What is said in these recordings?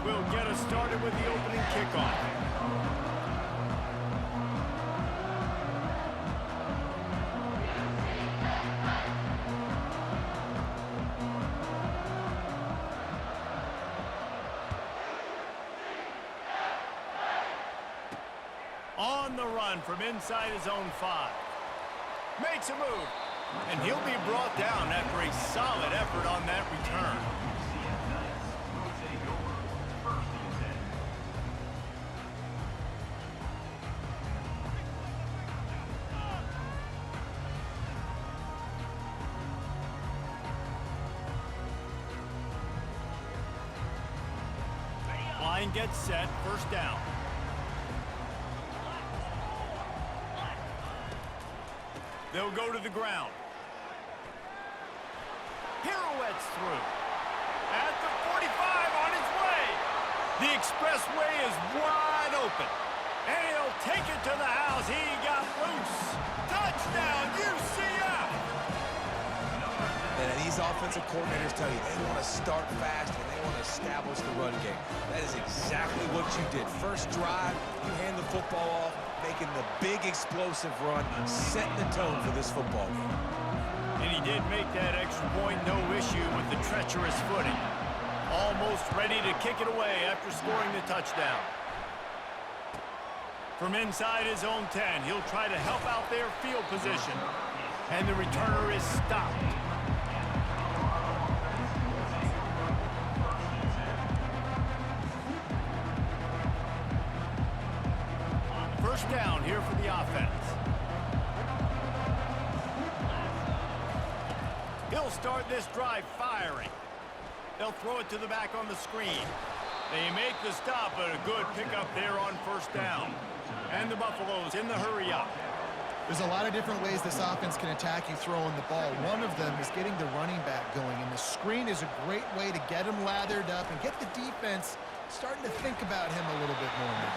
will get us started with the opening kickoff. On the run from inside his own 5. Makes a move. And he'll be brought down after a solid effort on that return. Line gets set, first down. They'll go to the ground. Pirouettes through. At the 45 on his way. The expressway is wide open. And he'll take it to the house. He got loose. Touchdown, UCF! And these offensive coordinators tell you they want to start fast and they want to establish the run game. That is exactly what you did. First drive, you hand the football off, making the big explosive run, setting the tone for this football game. And he did make that extra point, no issue with the treacherous footing. Almost ready to kick it away after scoring the touchdown. From inside his own 10, he'll try to help out their field position. And the returner is stopped. First down here for the offense. He'll start this drive firing. They'll throw it to the back on the screen. They make the stop, but a good pickup there on first down. And the Buffaloes in the hurry up. There's a lot of different ways this offense can attack you throwing the ball. One of them is getting the running back going, and the screen is a great way to get him lathered up and get the defense starting to think about him a little bit more now.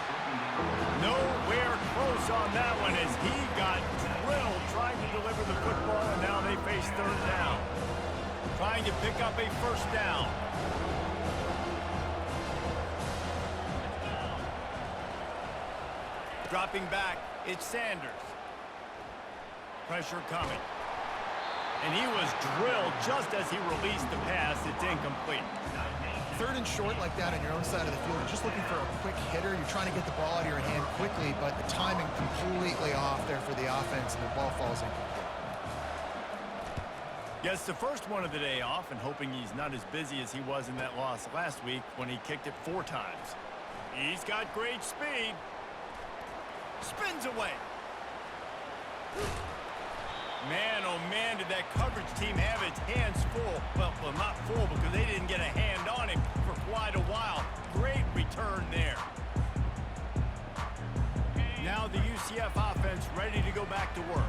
Nowhere close on that one as he got drilled trying to deliver the football, and now they face third down. Trying to pick up a first down. Dropping back, it's Sanders. Pressure coming. And he was drilled just as he released the pass. It's incomplete. Third and short like that on your own side of the field, you're just looking for a quick hitter. You're trying to get the ball out of your hand quickly, but the timing completely off there for the offense, and the ball falls incomplete. Gets the first one of the day off, and hoping he's not as busy as he was in that loss last week when he kicked it 4 times. He's got great speed. Spins away. Man, oh man, did that coverage team have its hands full. Well, not full because they didn't get a hand on him for quite a while. Great return there. Now the UCF offense ready to go back to work.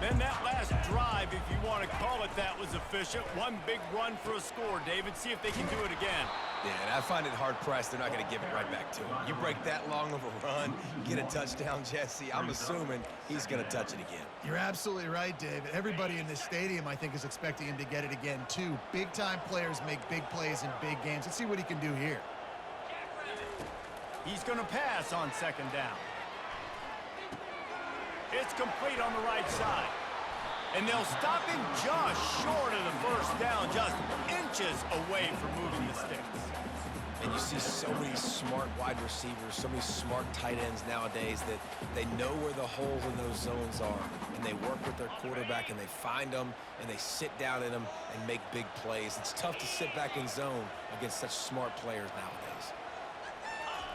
Then that last drive, if you want to call it that, was efficient. One big run for a score, David. See if they can do it again. Yeah, and I find it hard-pressed they're not going to give it right back to him. You break that long of a run, get a touchdown, Jesse, I'm assuming he's going to touch it again. You're absolutely right, David. Everybody in this stadium, I think, is expecting him to get it again, too. Big-time players make big plays in big games. Let's see what he can do here. He's going to pass on second down. It's complete on the right side. And they'll stop him just short of the first down, just inches away from moving the sticks. And you see so many smart wide receivers, so many smart tight ends nowadays that they know where the holes in those zones are, and they work with their quarterback, and they find them, and they sit down in them and make big plays. It's tough to sit back in zone against such smart players nowadays.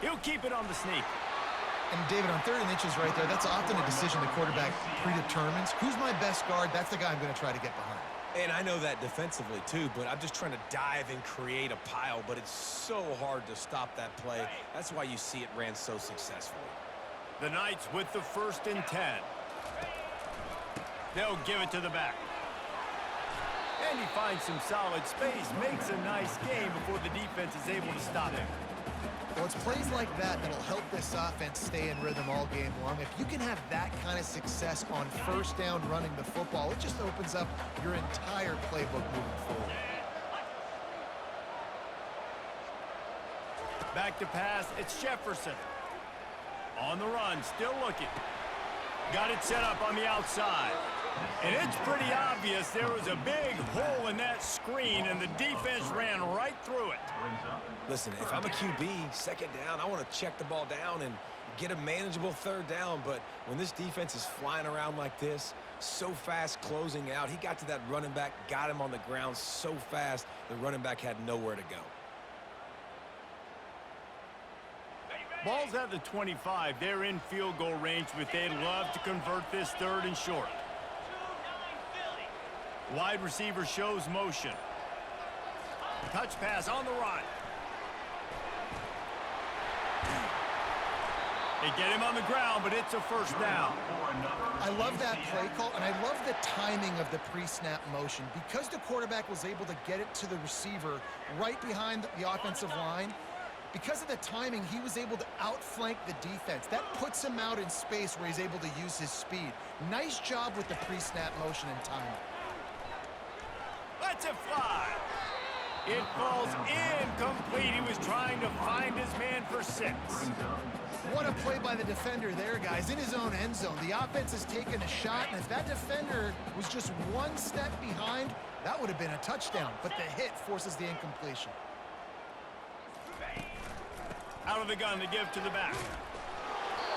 He'll keep it on the sneak. And, David, on 3rd and inches right there, that's often a decision the quarterback predetermines. Who's my best guard? That's the guy I'm going to try to get behind. And I know that defensively, too, but I'm just trying to dive and create a pile, but it's so hard to stop that play. That's why you see it ran so successfully. The Knights with the 1st and 10. They'll give it to the back. And he finds some solid space, makes a nice game before the defense is able to stop him. Well, it's plays like that that'll help this offense stay in rhythm all game long. If you can have that kind of success on first down running the football, it just opens up your entire playbook moving forward. Back to pass, it's Jefferson. On the run, still looking. Got it set up on the outside. And it's pretty obvious there was a big hole in that screen, and the defense ran right through it. Listen, if I'm a QB, second down, I want to check the ball down and get a manageable third down. But when this defense is flying around like this, so fast closing out, he got to that running back, got him on the ground so fast, the running back had nowhere to go. Ball's at the 25. They're in field goal range, but they'd love to convert this third and short. Wide receiver shows motion. Touch pass on the run. They get him on the ground, but it's a first down. I love that play call, and I love the timing of the pre-snap motion. Because the quarterback was able to get it to the receiver right behind the offensive line, because of the timing, he was able to outflank the defense. That puts him out in space where he's able to use his speed. Nice job with the pre-snap motion and timing. Let's it fly. It falls incomplete. He was trying to find his man for 6. What a play by the defender there, guys, in his own end zone. The offense has taken a shot, and if that defender was just one step behind, that would have been a touchdown. But the hit forces the incompletion. Out of the gun to give to the back.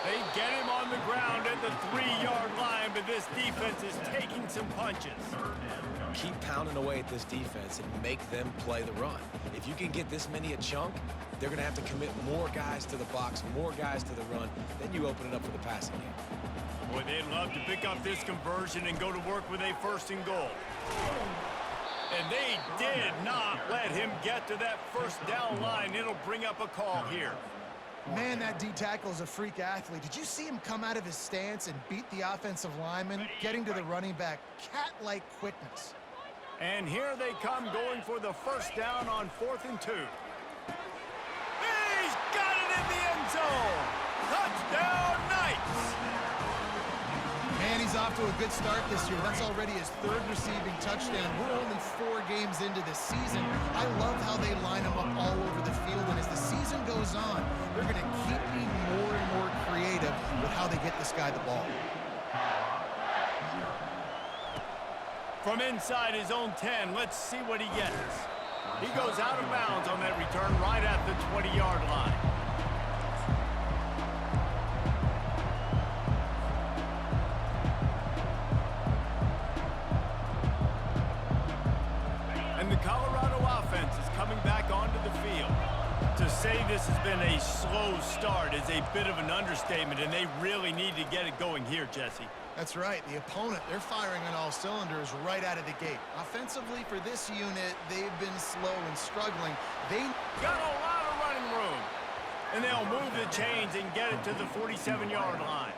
They get him on the ground at the 3-yard line, but this defense is taking some punches. Keep pounding away at this defense and make them play the run. If you can get this many a chunk, they're going to have to commit more guys to the box, more guys to the run. Then you open it up for the passing game. Boy, they'd love to pick up this conversion and go to work with a first and goal. And they did not let him get to that first down line. It'll bring up a call here. Man, that D-tackle is a freak athlete. Did you see him come out of his stance and beat the offensive lineman, getting to the running back? Cat-like quickness. And here they come going for the first down on 4th and 2. He's got it in the end zone. Touchdown, Knights. Man, he's off to a good start this year. That's already his 3rd receiving touchdown. We're only 4 games into this season. I love how they line him up all over the field. And as the season goes on, they're going to keep being more and more creative with how they get this guy the ball. From inside his own 10, let's see what he gets. He goes out of bounds on that return right at the 20-yard line. And the Colorado offense is coming back onto the field. To say this has been a slow start is a bit of an understatement, and they really need to get it going here, Jesse. That's right. The opponent, they're firing on all cylinders right out of the gate. Offensively for this unit, they've been slow and struggling. They got a lot of running room. And they'll move the chains and get it to the 47-yard line.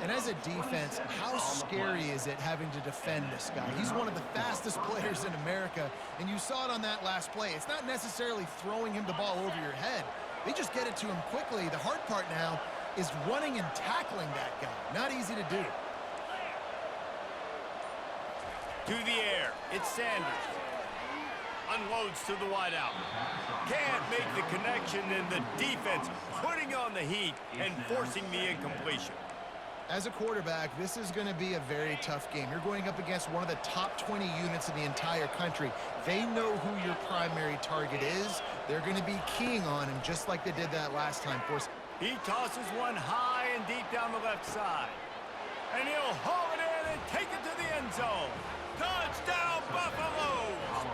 And as a defense, how scary is it having to defend this guy? He's one of the fastest players in America, and you saw it on that last play. It's not necessarily throwing him the ball over your head. They just get it to him quickly. The hard part now is running and tackling that guy. Not easy to do. To the air, it's Sanders. Unloads to the wideout. Can't make the connection, and the defense putting on the heat and forcing the incompletion. As a quarterback, this is going to be a very tough game. You're going up against one of the top 20 units in the entire country. They know who your primary target is. They're going to be keying on him just like they did that last time. He tosses one high and deep down the left side. And he'll haul it in and take it to the end zone. Touchdown, Buffaloes!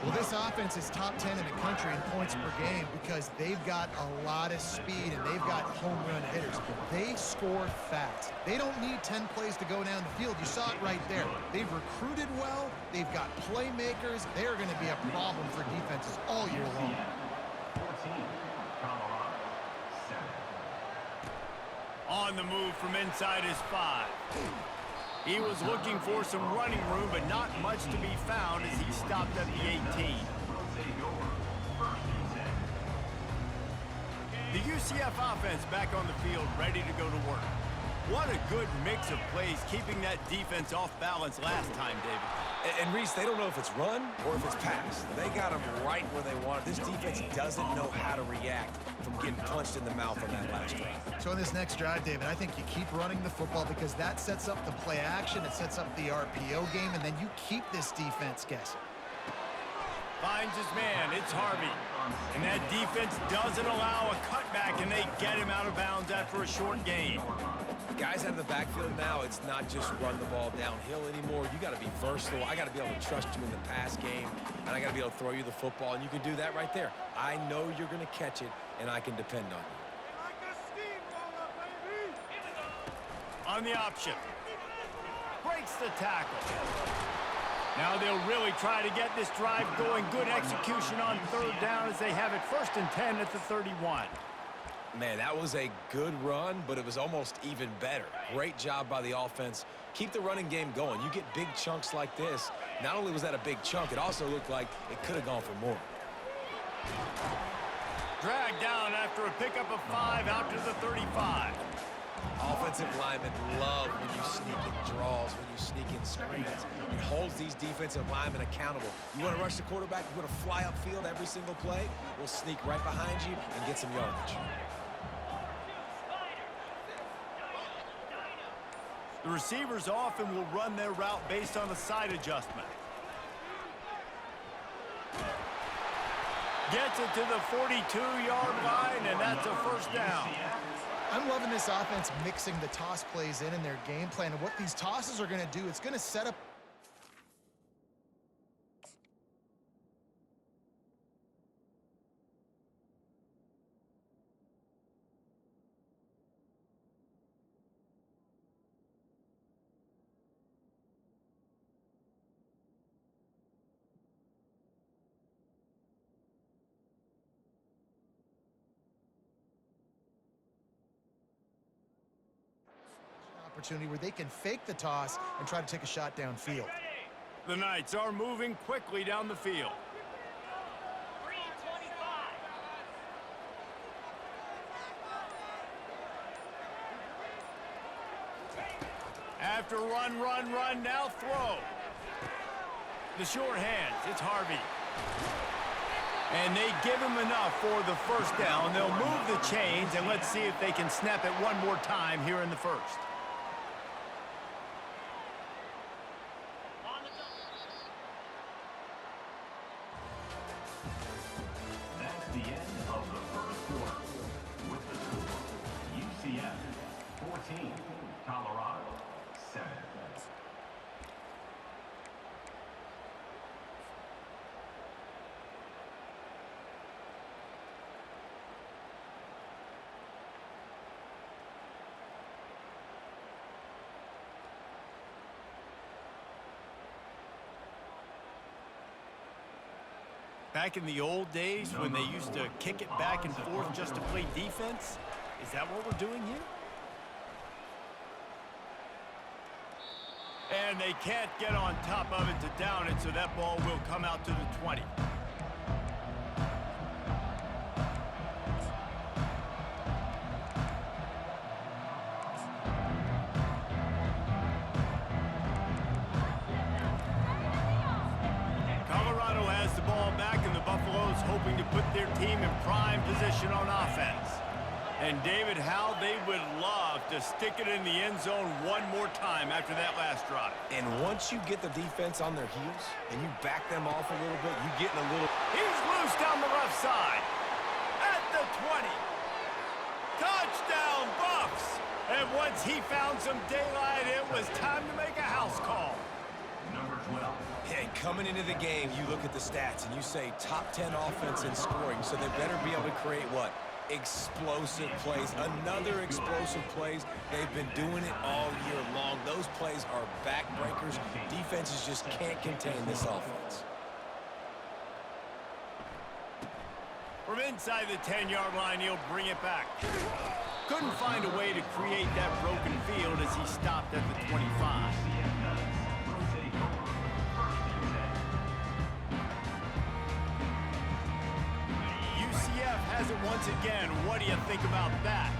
Well, this offense is top 10 in the country in points per game because they've got a lot of speed and they've got home run hitters. They score fast. They don't need 10 plays to go down the field. You saw it right there. They've recruited well. They've got playmakers. They are going to be a problem for defenses all year long. On the move from inside his 5. He was looking for some running room, but not much to be found as he stopped at the 18. The UCF offense back on the field, ready to go to work. What a good mix of plays, keeping that defense off balance last time, David. And Reese, they don't know if it's run or if it's pass. They got them right where they want it. This defense doesn't know how to react from getting punched in the mouth on that last drive. So in this next drive, David, I think you keep running the football because that sets up the play action, it sets up the RPO game, and then you keep this defense guessing. Finds his man, it's Harvey. And that defense doesn't allow a cutback, and they get him out of bounds after a short gain. Guys out of the backfield now, it's not just run the ball downhill anymore. You got to be versatile. I got to be able to trust you in the pass game, and I got to be able to throw you the football, and you can do that right there. I know you're going to catch it, and I can depend on you. On the option. Breaks the tackle. Now they'll really try to get this drive going. Good execution on third down as they have it 1st and 10 at the 31. Man, that was a good run, but it was almost even better. Great job by the offense. Keep the running game going. You get big chunks like this. Not only was that a big chunk, it also looked like it could have gone for more. Dragged down after a pickup of 5 out to the 35. Offensive linemen love when you sneak in draws, when you sneak in screens. It holds these defensive linemen accountable. You want to rush the quarterback, you want to fly upfield every single play, we'll sneak right behind you and get some yardage. The receivers often will run their route based on a side adjustment. Gets it to the 42-yard line, and that's a 1st down. I'm loving this offense mixing the toss plays in their game plan. And what these tosses are going to do, it's going to set up. Opportunity where they can fake the toss and try to take a shot downfield. The Knights are moving quickly down the field. After run, now throw. The short hands, it's Harvey. And they give him enough for the 1st down. They'll move the chains, and let's see if they can snap it one more time here in the 1st. The end of the 1st quarter with the score UCF 14, Colorado 7. Back in the old days when they used to kick it back and forth just to play defense, is that what we're doing here? And they can't get on top of it to down it, so that ball will come out to the 20. Colorado has the ball back, and the Buffaloes hoping to put their team in prime position on offense. And David, how they would love to stick it in the end zone one more time after that last drive. And once you get the defense on their heels and you back them off a little bit, you get in a little... He's loose down the left side. At the 20. Touchdown, Buffs! And once he found some daylight, it was time to make a house call. Number 12. Hey, coming into the game, you look at the stats and you say top 10 offense in scoring, so they better be able to create what? Explosive plays. Another explosive plays. They've been doing it all year long. Those plays are backbreakers. Defenses just can't contain this offense. From inside the 10-yard line, he'll bring it back. Couldn't find a way to create that broken field as he stopped at the 25. UCF has it once again. What do you think about that?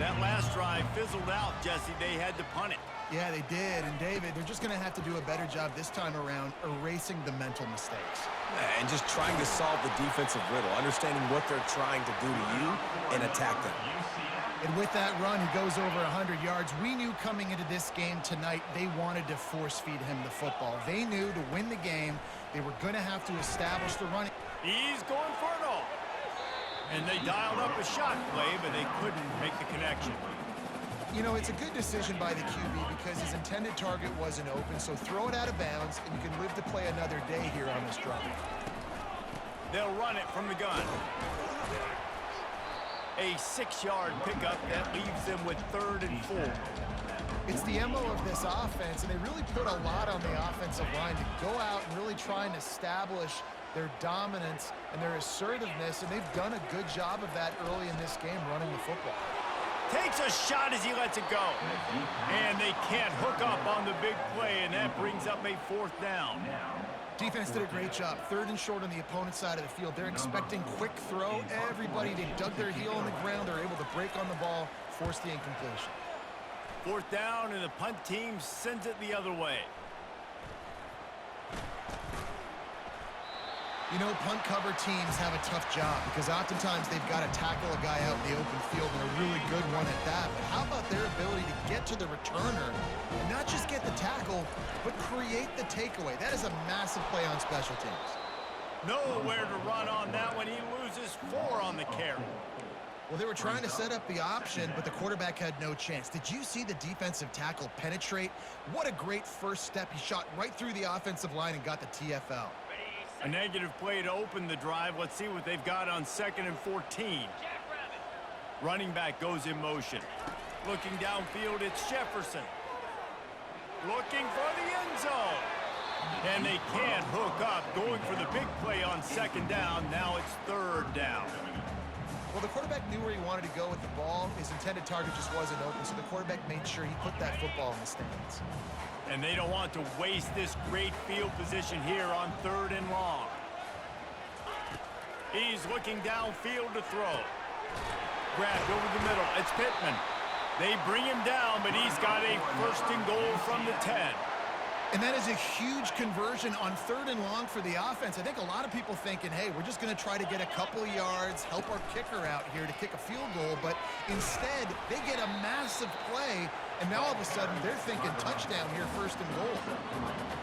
That last drive fizzled out, Jesse. They had to punt it. Yeah, they did. And, David, they're just going to have to do a better job this time around erasing the mental mistakes. And just trying to solve the defensive riddle, understanding what they're trying to do to you and attack them. And with that run, he goes over 100 yards. We knew coming into this game tonight they wanted to force-feed him the football. They knew to win the game, they were going to have to establish the running. He's going for it all. And they dialed up a shot play, but they couldn't make the connection. You know, it's a good decision by the QB because his intended target wasn't open, so throw it out of bounds, and you can live to play another day here on this drive. They'll run it from the gun. A 6-yard pickup that leaves them with 3rd and 4. It's the MO of this offense, and they really put a lot on the offensive line to go out and really try and establish their dominance and their assertiveness, and they've done a good job of that early in this game running the football. Takes a shot as he lets it go. And they can't hook up on the big play, and that brings up a 4th down. Defense did a great job. 3rd and short on the opponent's side of the field. They're expecting quick throw. Everybody, they dug their heel on the ground. They're able to break on the ball, force the incompletion. 4th down, and the punt team sends it the other way. You know, punt cover teams have a tough job because oftentimes they've got to tackle a guy out in the open field, and a really good one at that. But how about their ability to get to the returner and not just get the tackle, but create the takeaway? That is a massive play on special teams. Nowhere to run on that one. He loses 4 on the carry. Well, they were trying to set up the option, but the quarterback had no chance. Did you see the defensive tackle penetrate? What a great first step. He shot right through the offensive line and got the TFL. A negative play to open the drive. Let's see what they've got on 2nd and 14. Running back goes in motion. Looking downfield, it's Jefferson. Looking for the end zone. And they can't hook up. Going for the big play on 2nd down. Now it's 3rd down. Well, the quarterback knew where he wanted to go with the ball. His intended target just wasn't open, so the quarterback made sure he put that football in the stands. And they don't want to waste this great field position here on 3rd and long. He's looking downfield to throw. Grabbed over the middle. It's Pittman. They bring him down, but he's got a 1st and goal from the 10. And that is a huge conversion on 3rd and long for the offense. I think a lot of people thinking, hey, we're just going to try to get a couple of yards, help our kicker out here to kick a field goal. But instead, they get a massive play, and now all of a sudden they're thinking touchdown here, 1st and goal.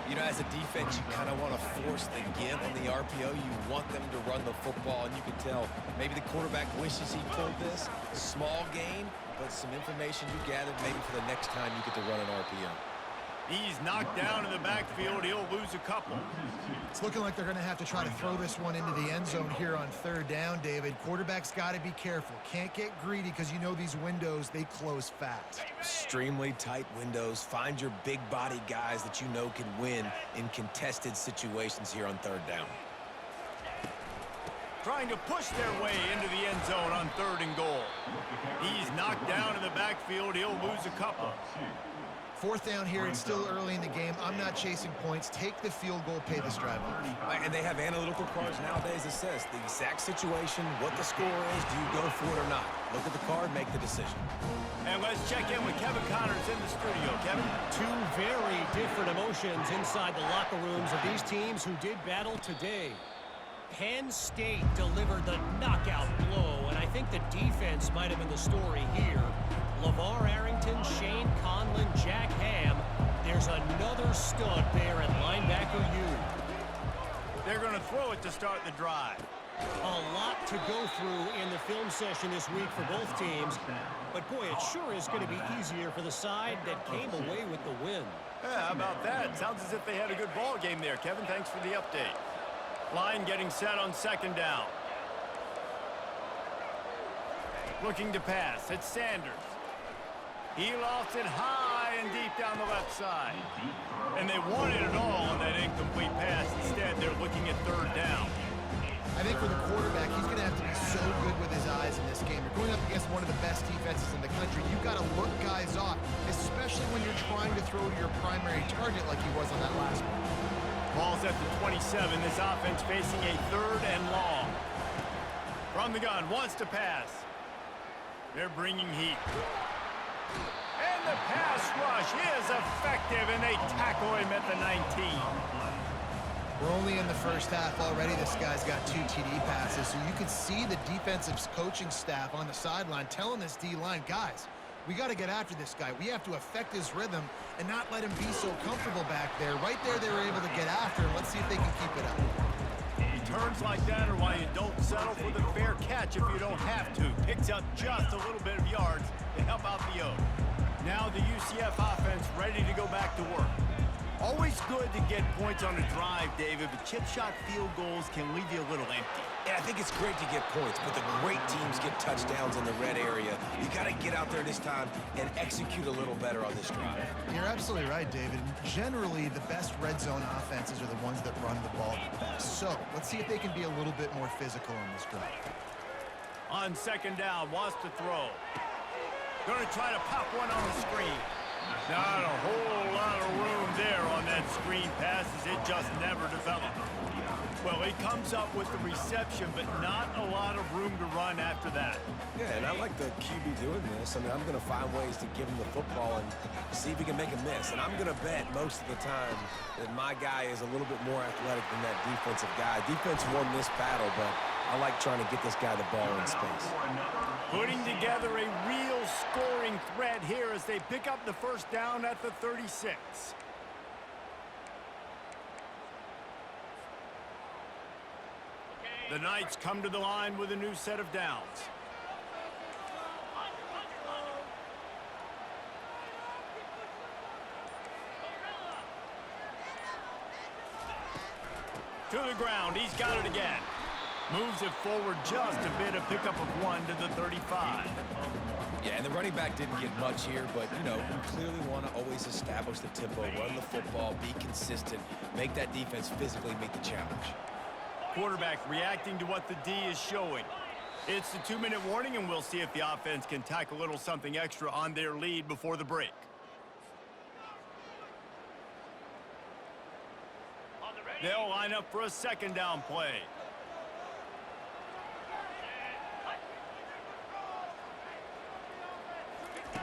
You know, as a defense, you kind of want to force the give on the RPO. You want them to run the football, and you can tell maybe the quarterback wishes he pulled this. Small gain, but some information you gathered maybe for the next time you get to run an RPO. He's knocked down in the backfield. He'll lose a couple. It's looking like they're going to have to try to throw this one into the end zone here on 3rd down, David. Quarterback's got to be careful. Can't get greedy because you know these windows, they close fast. Extremely tight windows. Find your big body guys that you know can win in contested situations here on 3rd down. Trying to push their way into the end zone on 3rd and goal. He's knocked down in the backfield. He'll lose a couple. 4th down here, it's still early in the game. I'm not chasing points. Take the field goal, pay this drive off. And they have analytical cards nowadays that says the exact situation, what the score is, do you go for it or not? Look at the card, make the decision. And let's check in with Kevin Connors in the studio. Kevin? 2 very different emotions inside the locker rooms of these teams who did battle today. Penn State delivered the knockout blow, and I think the defense might have been the story here. LeVar Arrington, Shane Conlon, Jack Ham. There's another stud there at linebacker U. They're going to throw it to start the drive. A lot to go through in the film session this week for both teams. But, boy, it sure is going to be easier for the side that came away with the win. Yeah, how about that? Sounds as if they had a good ball game there, Kevin. Thanks for the update. Line getting set on 2nd down. Looking to pass. It's Sanders. He lofts it high and deep down the left side. And they wanted it all on that incomplete pass. Instead, they're looking at 3rd down. I think for the quarterback, he's going to have to be so good with his eyes in this game. You're going up against one of the best defenses in the country. You've got to look guys off, especially when you're trying to throw to your primary target like he was on that last one. Ball's at the 27. This offense facing a 3rd and long. From the gun, wants to pass. They're bringing heat. And the pass rush is effective, and they tackle him at the 19. We're only in the first half already. This guy's got 2 TD passes, so you can see the defensive coaching staff on the sideline telling this D-line, guys, we got to get after this guy. We have to affect his rhythm and not let him be so comfortable back there. Right there, they were able to get after him. Let's see if they can keep it up. Returns like that are why you don't settle for the fair catch if you don't have to. Picks up just a little bit of yards to help out the O. Now the UCF offense ready to go back to work. Always good to get points on a drive, David, but chip shot field goals can leave you a little empty. Yeah, I think it's great to get points, but the great teams get touchdowns in the red area. You got to get out there this time and execute a little better on this drive. You're absolutely right, David. Generally, the best red zone offenses are the ones that run the ball the best. So let's see if they can be a little bit more physical on this drive. On second down, wants to throw. Going to try to pop one on the screen. Not a whole lot of room there on that screen pass as it just never developed. Well, he comes up with the reception, but not a lot of room to run after that. Yeah, and I like the QB doing this. I mean, I'm going to find ways to give him the football and see if he can make a miss. And I'm going to bet most of the time that my guy is a little bit more athletic than that defensive guy. Defense won this battle, but I like trying to get this guy the ball in space. Putting together a real scoring threat here as they pick up the first down at the 36. The Knights come to the line with a new set of downs. To the ground, he's got it again. Moves it forward just a bit, a pickup of 1 to the 35. Yeah, and the running back didn't get much here, but, you know, you clearly want to always establish the tempo, run the football, be consistent, make that defense physically meet the challenge. Quarterback reacting to what the D is showing. It's the 2-minute warning, and we'll see if the offense can tack a little something extra on their lead before the break. They'll line up for a second down play.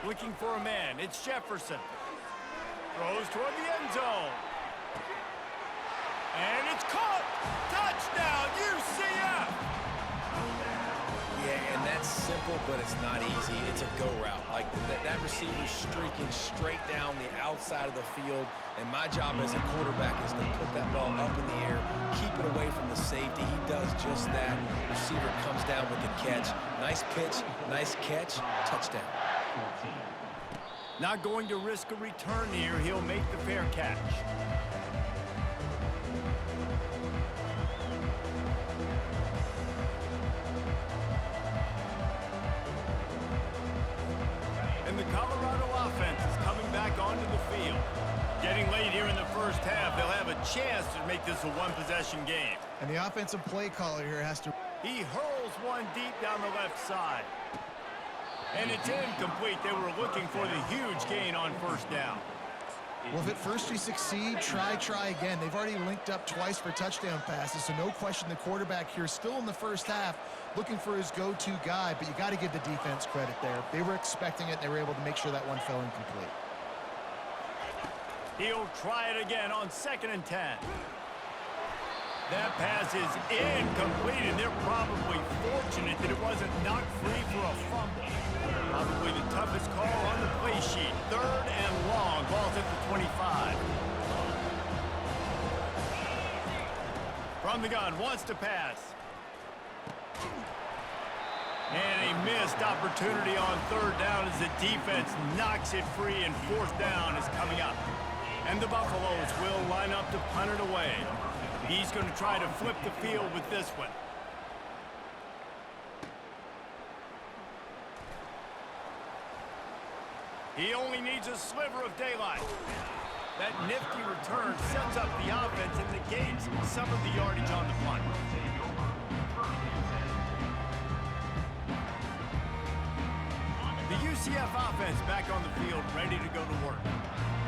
Looking for a man. It's Jefferson. Throws toward the end zone. And it's caught. Touchdown, UCF. Yeah, and that's simple, but it's not easy. It's a go route. Like that receiver's streaking straight down the outside of the field, and my job as a quarterback is to put that ball up in the air, keep it away from the safety. He does just that. Receiver comes down with the catch. Nice pitch, nice catch, touchdown. Not going to risk a return here. He'll make the fair catch. And the Colorado offense is coming back onto the field. Getting late here in the first half, they'll have a chance to make this a one-possession game. And the offensive play caller here has to... He hurls one deep down the left side. And it's incomplete. They were looking for the huge gain on first down. Well, if at first you succeed, try again. They've already linked up twice for touchdown passes, so no question the quarterback here still in the first half looking for his go-to guy, but you got to give the defense credit there. They were expecting it. They were able to make sure that one fell incomplete. He'll try it again on 2nd and 10. That pass is incomplete, and they're probably fortunate that it wasn't knocked free for a fumble. Probably the toughest call on the play sheet. 3rd and long. Ball's at the 25. From the gun, wants to pass. And a missed opportunity on 3rd down as the defense knocks it free, and 4th down is coming up. And the Buffaloes will line up to punt it away. He's going to try to flip the field with this one. He only needs a sliver of daylight. That nifty return sets up the offense and negates some of the yardage on the punt. The UCF offense back on the field, ready to go to work.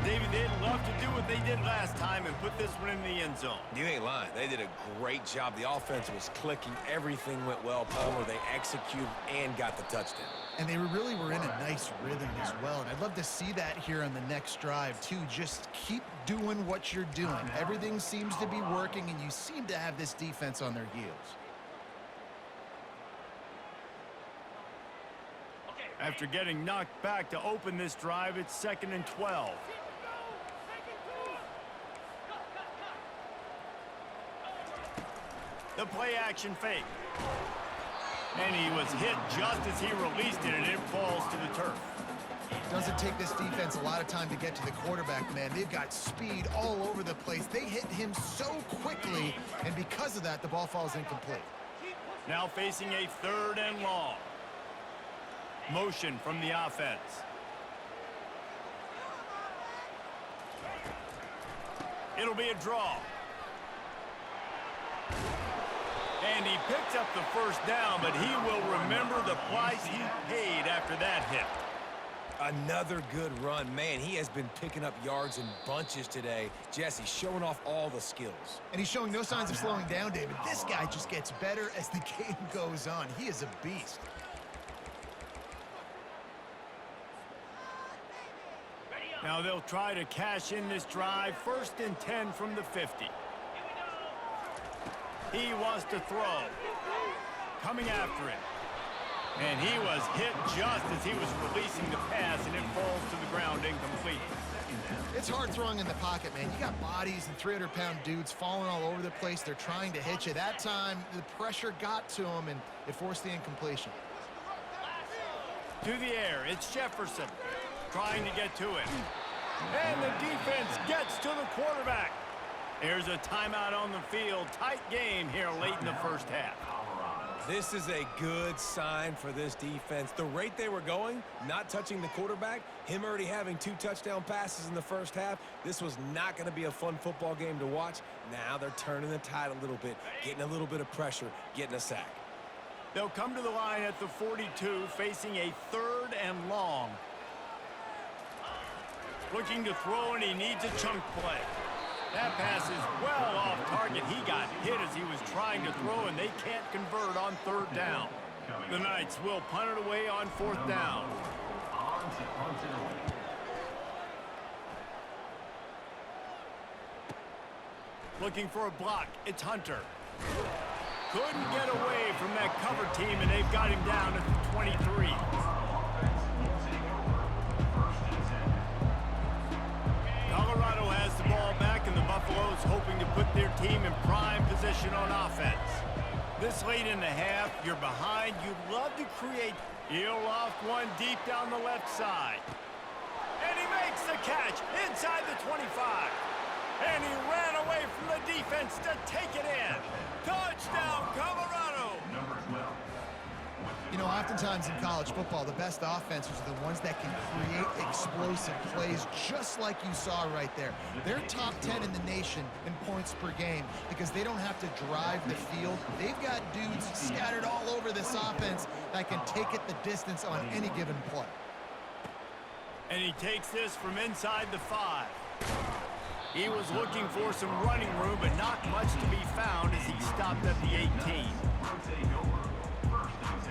David, they'd love to do what they did last time and put this one in the end zone. You ain't lying. They did a great job. The offense was clicking. Everything went well, Palmer. They executed and got the touchdown. And they really were in a nice rhythm as well. And I'd love to see that here on the next drive, too. Just keep doing what you're doing. Everything seems to be working, and you seem to have this defense on their heels. After getting knocked back to open this drive, it's 2nd and 12. The play action fake. And he was hit just as he released it, and it falls to the turf. Doesn't take this defense a lot of time to get to the quarterback, man. They've got speed all over the place. They hit him so quickly, and because of that, the ball falls incomplete. Now facing a 3rd and long. Motion from the offense. It'll be a draw. And he picks up the first down, but he will remember the price he paid after that hit. Another good run. Man, he has been picking up yards in bunches today. Jesse showing off all the skills. And he's showing no signs of slowing down, David. This guy just gets better as the game goes on. He is a beast. Now they'll try to cash in this drive. 1st and 10 from the 50. He wants to throw. Coming after him. And he was hit just as he was releasing the pass, and it falls to the ground incomplete. It's hard throwing in the pocket, man. You got bodies and 300-pound dudes falling all over the place. They're trying to hit you. That time, the pressure got to him, and it forced the incompletion. To the air, it's Jefferson trying to get to it. And the defense gets to the quarterback. There's a timeout on the field. Tight game here late in the first half. This is a good sign for this defense. The rate they were going, not touching the quarterback, him already having 2 touchdown passes in the first half, this was not going to be a fun football game to watch. Now they're turning the tide a little bit, getting a little bit of pressure, getting a sack. They'll come to the line at the 42, facing a 3rd and long. Looking to throw, and he needs a chunk play. That pass is well off target. He got hit as he was trying to throw, and they can't convert on 3rd down. The Knights will punt it away on 4th down. Looking for a block. It's Hunter. Couldn't get away from that cover team, and they've got him down at the 23. Colorado has the ball back, and the Buffaloes hoping to put their team in prime position on offense. This late in the half, you're behind. You'd love to create. He'll loft one deep down the left side. And he makes the catch inside the 25. And he ran away from the defense to take it in. Touchdown, Colorado! Number 12. You know, oftentimes in college football, the best offenses are the ones that can create explosive plays, just like you saw right there. They're top 10 in the nation in points per game because they don't have to drive the field. They've got dudes scattered all over this offense that can take it the distance on any given play. And he takes this from inside the 5. He was looking for some running room, but not much to be found as he stopped at the 18. Rotate over. 1st and 10.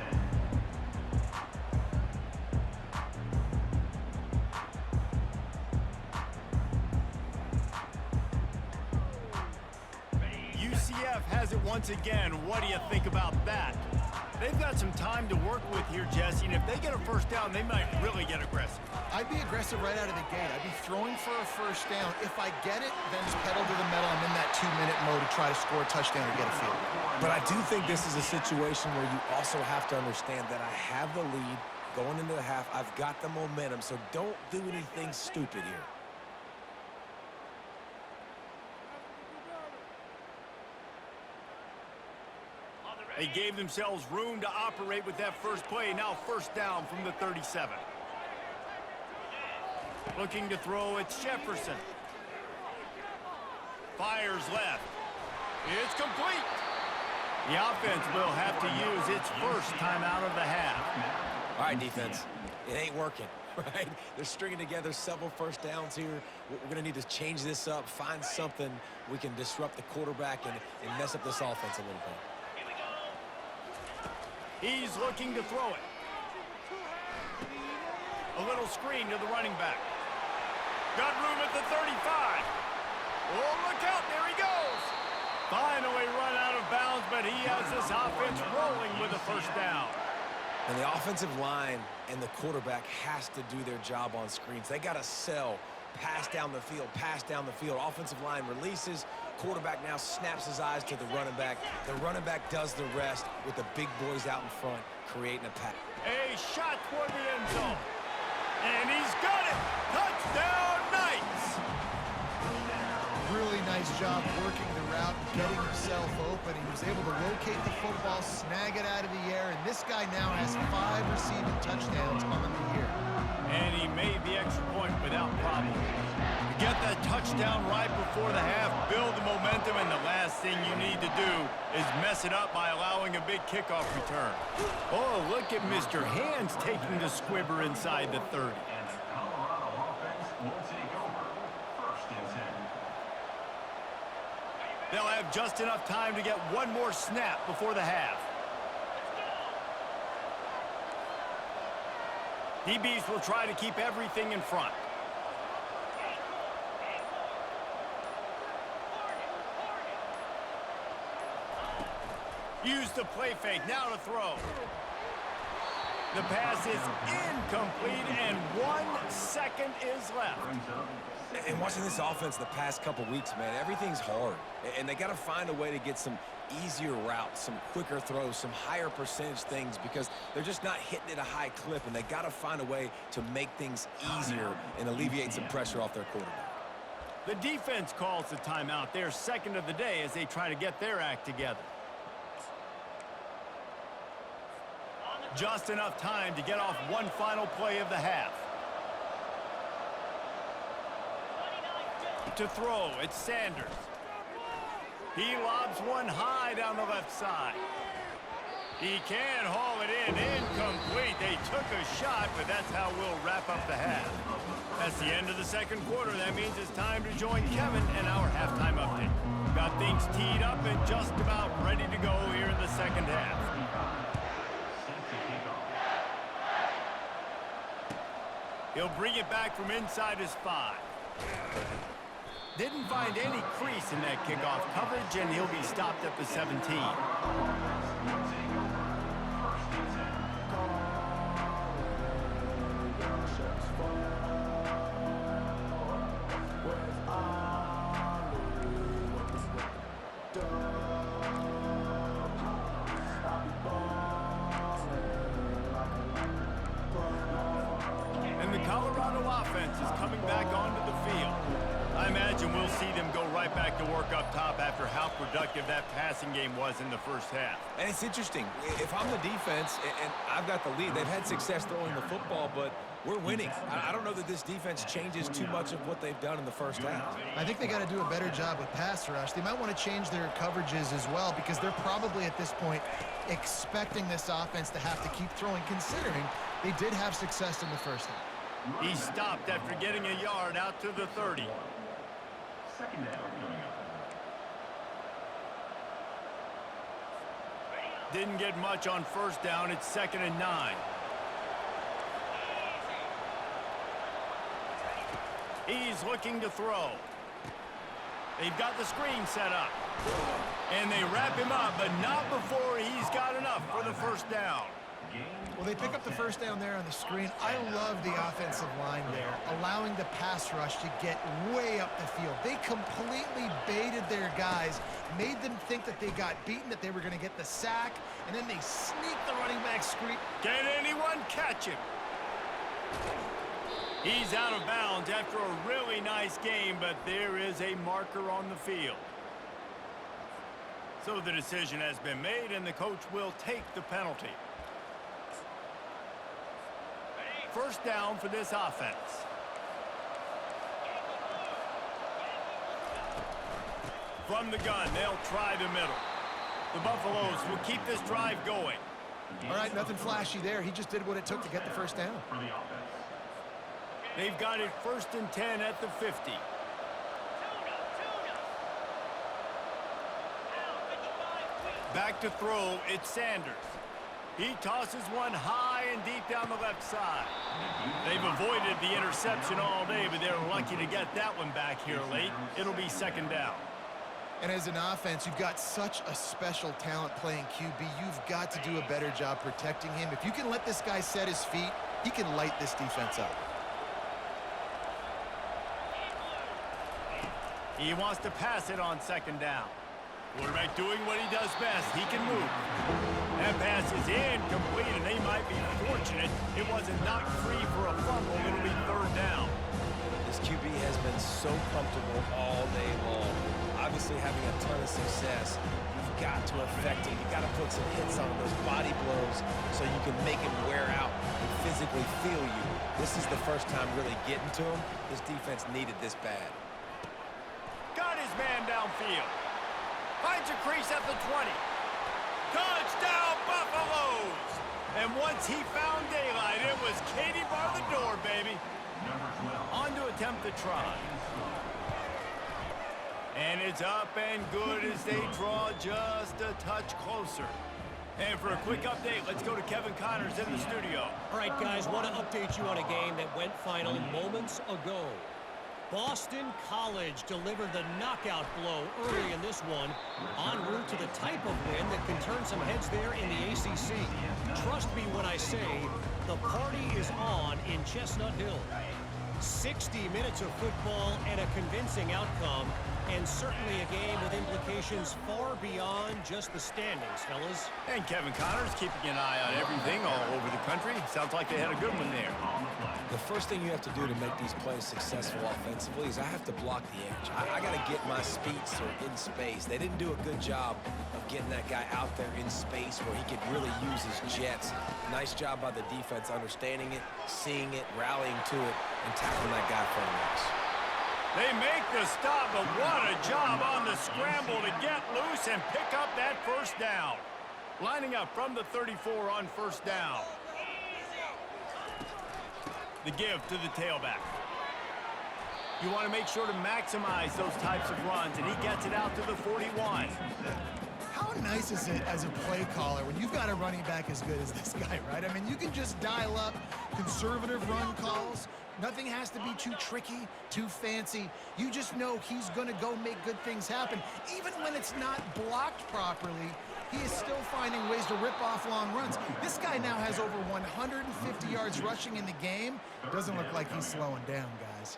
UCF has it once again. What do you think about that? They've got some time to work with here, Jesse, and if they get a 1st down, they might really get aggressive. I'd be aggressive right out of the gate. I'd be throwing for a 1st down. If I get it, then it's pedal to the metal. I'm in that 2-minute mode to try to score a touchdown or get a field. But I do think this is a situation where you also have to understand that I have the lead going into the half. I've got the momentum, so don't do anything stupid here. They gave themselves room to operate with that first play. Now 1st down from the 37. Looking to throw, it's Jefferson. Fires left. It's complete. The offense will have to use its first timeout of the half. All right, defense. It ain't working, right? They're stringing together several first downs here. We're going to need to change this up, find something we can disrupt the quarterback and mess up this offense a little bit. He's looking to throw it. A little screen to the running back. Got room at the 35. Oh, look out, there he goes. Finally run out of bounds, but he has this offense rolling with a first down. And the offensive line and the quarterback has to do their job on screens. They got to sell, pass down the field, pass down the field. Offensive line releases. Quarterback now snaps his eyes to the running back. The running back does the rest with the big boys out in front, creating a pass. A shot toward the end zone. And he's got it. Touchdown, Knights. Really nice job working the route, getting himself open. He was able to locate the football, snag it out of the air, and this guy now has 5 receiving touchdowns on the year. And he made the extra point without problem. Get that touchdown right before the half, build the momentum, and the last thing you need to do is mess it up by allowing a big kickoff return. Oh, look at Mr. Hands taking the squibber inside the 30. And the Colorado offense will take over. First and 10. They'll have just enough time to get one more snap before the half. DBs will try to keep everything in front. Use the play fake, now to throw. The pass is incomplete, and 1 second is left. And watching this offense the past couple weeks, man, everything's hard. And they got to find a way to get some easier routes, some quicker throws, some higher percentage things because they're just not hitting at a high clip, and they got to find a way to make things easier and alleviate some pressure off their quarterback. The defense calls the timeout, their second of the day, as they try to get their act together. Just enough time to get off one final play of the half. To throw, it's Sanders. He lobs one high down the left side. He can haul it in, incomplete. They took a shot, but that's how we'll wrap up the half. That's the end of the second quarter. That means it's time to join Kevin and our halftime update. Got things teed up and just about ready to go here in the second half. He'll bring it back from inside his 5. Didn't find any crease in that kickoff coverage, and he'll be stopped at the 17. And the Colorado offense is coming back onto the field. I imagine we'll see them go right back to work up top after how productive that passing game was in the first half. And it's interesting. If I'm the defense and I've got the lead, they've had success throwing the football, but we're winning. I don't know that this defense changes too much of what they've done in the first half. I think they got to do a better job with pass rush. They might want to change their coverages as well because they're probably at this point expecting this offense to have to keep throwing, considering they did have success in the first half. He stopped after getting a yard out to the 30. Second down coming up. Didn't get much on first down. It's 2nd and 9. He's looking to throw. They've got the screen set up. And they wrap him up, but not before he's got enough for the first down. Well, they pick up the first down there on the screen. I love the offensive line there, allowing the pass rush to get way up the field. They completely baited their guys, made them think that they got beaten, that they were going to get the sack, and then they sneak the running back screen. Can anyone catch him? He's out of bounds after a really nice game, but there is a marker on the field. So the decision has been made, and the coach will take the penalty. First down for this offense. From the gun, they'll try the middle. The Buffaloes will keep this drive going. All right, nothing flashy there. He just did what it took to get the first down. For the offense. They've got it 1st and 10 at the 50. Back to throw, it's Sanders. He tosses one high and deep down the left side. They've avoided the interception all day, but they're lucky to get that one back here late. It'll be 2nd down. And as an offense, you've got such a special talent playing QB. You've got to do a better job protecting him. If you can let this guy set his feet, he can light this defense up. He wants to pass it on 2nd down. Quarterback doing what he does best. He can move. That pass is incomplete, and they might be fortunate it wasn't knocked free for a fumble. It'll be 3rd down. This QB has been so comfortable all day long. Obviously having a ton of success. You've got to affect him. You've got to put some hits on those body blows so you can make him wear out and physically feel you. This is the first time really getting to him. His defense needed this bad. Got his man downfield. Finds a crease at the 20. Touchdown, Buffaloes! And once he found daylight, it was Katie bar the door, baby. Number 12. On to attempt the try. And it's up and good as they draw just a touch closer. And for a quick update, let's go to Kevin Connors in the studio. All right, guys, want to update you on a game that went final moments ago. Boston College delivered the knockout blow early in this one, en route to the type of win that can turn some heads there in the ACC. Trust me when I say the party is on in Chestnut Hill. 60 minutes of football and a convincing outcome, and certainly a game with implications far beyond just the standings, fellas. And Kevin Connors keeping an eye on everything all over the country. Sounds like they had a good one there. The first thing you have to do to make these plays successful offensively is I have to block the edge. I got to get my speedster in space. They didn't do a good job of getting that guy out there in space where he could really use his jets. Nice job by the defense understanding it, seeing it, rallying to it, and tackling that guy for us. They make the stop, but what a job on the scramble to get loose and pick up that 1st down. Lining up from the 34 on 1st down. The give to the tailback. You want to make sure to maximize those types of runs, and he gets it out to the 41. How nice is it as a play caller when you've got a running back as good as this guy, right? I mean, you can just dial up conservative run calls. Nothing has to be too tricky, too fancy. You just know he's going to go make good things happen. Even when it's not blocked properly, he is still finding ways to rip off long runs. This guy now has over 150 yards rushing in the game. Doesn't look like he's slowing down, guys.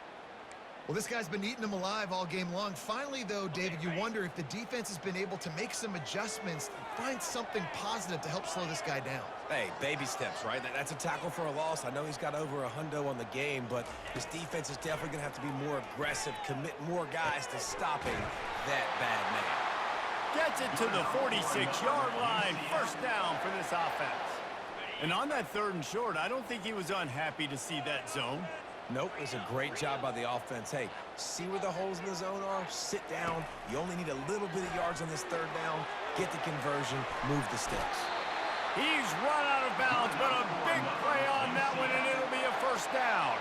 Well, this guy's been eating them alive all game long. Finally, though, David, you wonder if the defense has been able to make some adjustments, find something positive to help slow this guy down. Hey, baby steps, right? That's a tackle for a loss. I know he's got over $100 on the game, but this defense is definitely going to have to be more aggressive, commit more guys to stopping that bad man. Gets it to the 46-yard line. 1st down for this offense. And on that 3rd and short, I don't think he was unhappy to see that zone. Nope, it's a great job by the offense. Hey, see where the holes in the zone are? Sit down. You only need a little bit of yards on this 3rd down. Get the conversion, move the sticks. He's run out of bounds, but a big play on that one, and it'll be a 1st down.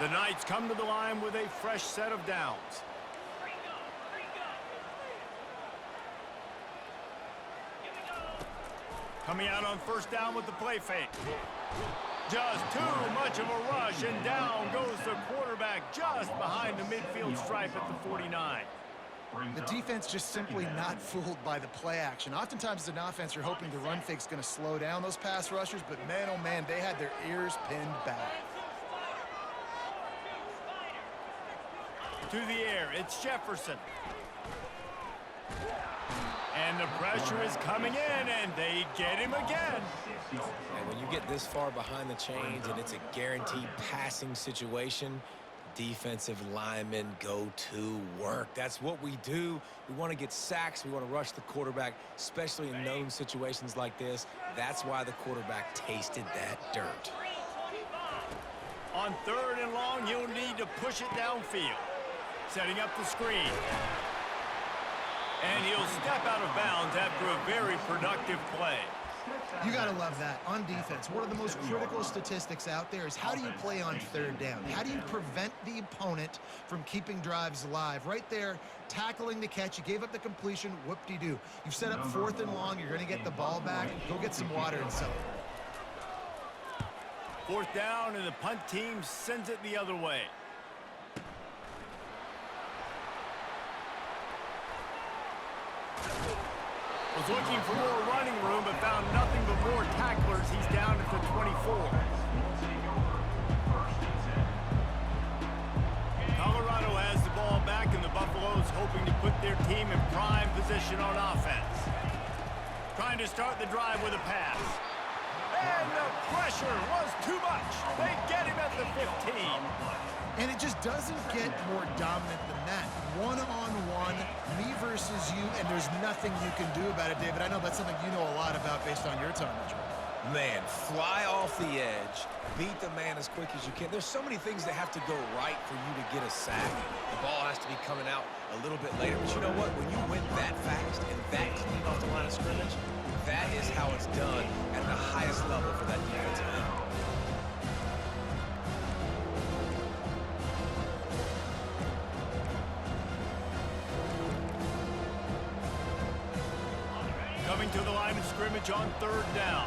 The Knights come to the line with a fresh set of downs. Coming out on 1st down with the play fake. Just too much of a rush, and down goes the quarterback just behind the midfield stripe at the 49. The defense just simply not fooled by the play action. Oftentimes as an offense, you're hoping the run fake's going to slow down those pass rushers, but man, oh man, they had their ears pinned back. To the air, it's Jefferson. And the pressure is coming in, and they get him again. And when you get this far behind the chains and it's a guaranteed passing situation, defensive linemen go to work. That's what we do. We want to get sacks. We want to rush the quarterback, especially in known situations like this. That's why the quarterback tasted that dirt. On 3rd and long, you'll need to push it downfield. Setting up the screen. And he'll step out of bounds after a very productive play. You got to love that. On defense, one of the most critical statistics out there is how do you play on third down? How do you prevent the opponent from keeping drives alive? Right there, tackling the catch. You gave up the completion. Whoop-de-doo. You've set up 4th and long. You're going to get the ball back. Go get some water and celebrate. 4th down, and the punt team sends it the other way. Was looking for more running room, but found nothing but more tacklers. He's down at the 24. Colorado has the ball back, and the Buffaloes hoping to put their team in prime position on offense. Trying to start the drive with a pass. And the pressure was too much. They get him at the 15. And it just doesn't get more dominant than that. One-on-one, me versus you, and there's nothing you can do about it, David. I know that's something you know a lot about based on your time at Georgia. Man, fly off the edge, beat the man as quick as you can. There's so many things that have to go right for you to get a sack. The ball has to be coming out a little bit later. But you know what? When you win that fast and that clean off the line of scrimmage, that is how it's done at the highest level for that defensive end. Coming to the line of scrimmage on 3rd down.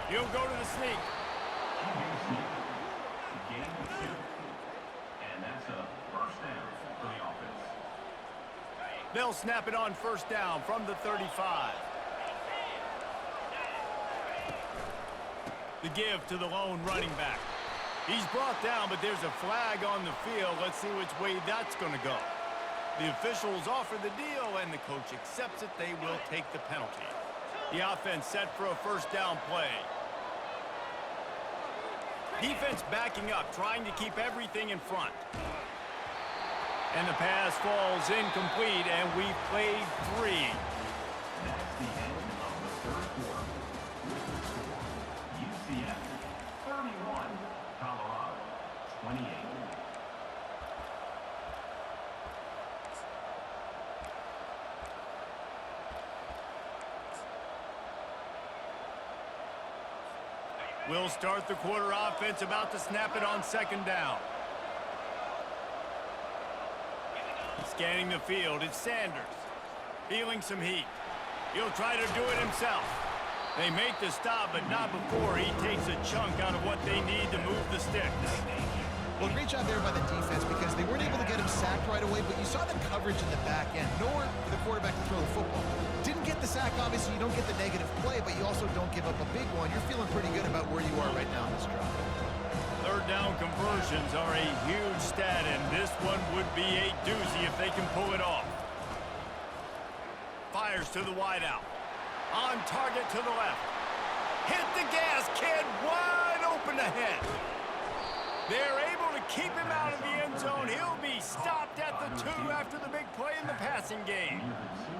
He'll go to the sneak. Gain of 2. And that's a 1st down for the offense. They'll snap it on 1st down from the 35. The give to the lone running back. He's brought down, but there's a flag on the field. Let's see which way that's going to go. The officials offer the deal, and the coach accepts it. They will take the penalty. The offense set for a 1st down play. Defense backing up, trying to keep everything in front. And the pass falls incomplete, and we've played 3. That's the end of the 3rd quarter. UCF 31, Colorado 28. We'll start the quarter offense, about to snap it on 2nd down. Scanning the field, it's Sanders. Feeling some heat. He'll try to do it himself. They make the stop, but not before he takes a chunk out of what they need to move the sticks. Well, great job there by the defense because they weren't able to get him sacked right away, but you saw the coverage in the back end. Nowhere for the quarterback to throw the football. Didn't get the sack, obviously. You don't get the negative play, but you also don't give up a big one. You're feeling pretty good about where you are right now in this drive. 3rd down conversions are a huge stat, and this one would be a doozy if they can pull it off. Fires to the wideout. On target to the left. Hit the gas, kid. Wide open ahead. They're able to keep him out of the end zone. He'll be stopped at the 2 after the big play in the passing game.